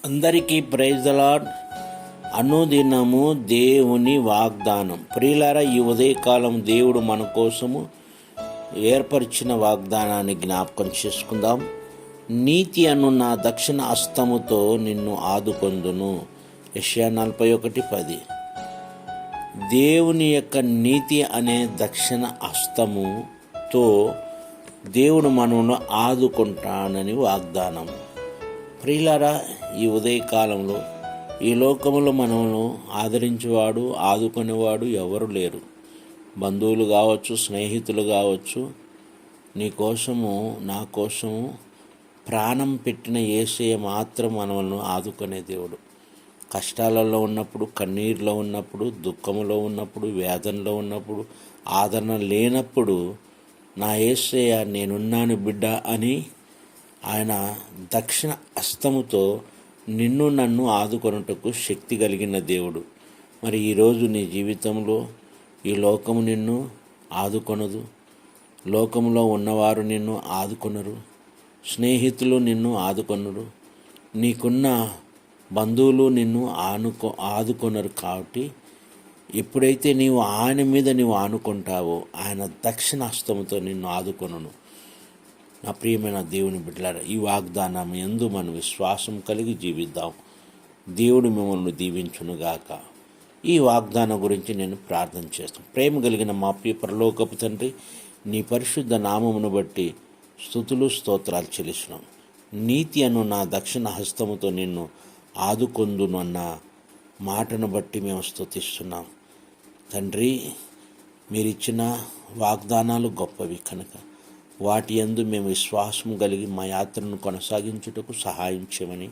అందరికీ praise the lord. అనుదినము దేవుని వాగ్దానం. ప్రియులారా, ఈ ఉదయకాలం దేవుడు మన కోసము ఏర్పరిచిన వాగ్దానాన్ని జ్ఞాపకం చేసుకుందాం. నీతి అను నా దక్షిణ హస్తముతో నిన్ను ఆదుకొందును. యెషయా 41:10. దేవుని యొక్క నీతి అనే దక్షిణ హస్తముతో దేవుడు మనను ఆదుకుంటానని వాగ్దానం. ప్రియులారా, ఈ ఉదయకాలంలో ఈ లోకములో మనను ఆదరించేవాడు, ఆదుకునేవాడు ఎవరు లేరు. బంధువులు కావచ్చు, స్నేహితులు కావచ్చు, నీ కోసము నా కోసము ప్రాణం పెట్టిన యేసయ్య మాత్రం మనల్ని ఆదుకునే దేవుడు. కష్టాలలో ఉన్నప్పుడు, కన్నీరులో ఉన్నప్పుడు, దుఃఖములో ఉన్నప్పుడు, వేదనలో ఉన్నప్పుడు, ఆదరణ లేనప్పుడు నా యేసయ్య నేనున్నాను బిడ్డ అని ఆయన దక్షిణ హస్తముతో నిన్ను నన్ను ఆదుకొనుటకు శక్తి కలిగిన దేవుడు. మరి ఈరోజు నీ జీవితంలో ఈ లోకము నిన్ను ఆదుకొనదు, లోకములో ఉన్నవారు నిన్ను ఆదుకొనరు, స్నేహితులు నిన్ను ఆదుకొనరు, నీకున్న బంధువులు నిన్ను ఆదుకొనరు. కాబట్టి ఎప్పుడైతే నీవు ఆయన మీద నీవు ఆనుకుంటావో ఆయన దక్షిణ హస్తముతో నిన్ను ఆదుకొనును. నా ప్రియమైన దేవుని బిడ్డలారా, ఈ వాగ్దానం యందు మనం విశ్వాసం కలిగి జీవిద్దాం. దేవుడు మిమ్మల్ని దీవించునుగాక. ఈ వాగ్దానం గురించి నేను ప్రార్థన చేస్తాను. ప్రేమ కలిగిన మా ప్రియ పరలోకపు తండ్రి, నీ పరిశుద్ధ నామమును బట్టి స్తుతులు స్తోత్రాలు చెల్లిస్తున్నాం. నీతి అను నా దక్షిణ హస్తముతో నిన్ను ఆదుకొందును అన్న మాటను బట్టి మేము స్తుతిస్తున్నాం. తండ్రి, మీరిచ్చిన వాగ్దానాలు గొప్పవి కనుక వాటి యందు మేము విశ్వాసం కలిగి మా యాత్రను కొనసాగించుటకు సహాయం చేయమని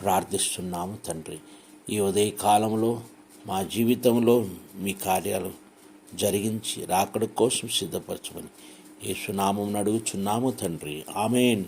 ప్రార్థిస్తున్నాము తండ్రి. ఈ ఉదయ కాలంలో మా జీవితంలో మీ కార్యాలు జరిగించి రాకడ కోసం సిద్ధపరచమని యేసు నామమున అడుగుచున్నాము తండ్రి. ఆమేన్.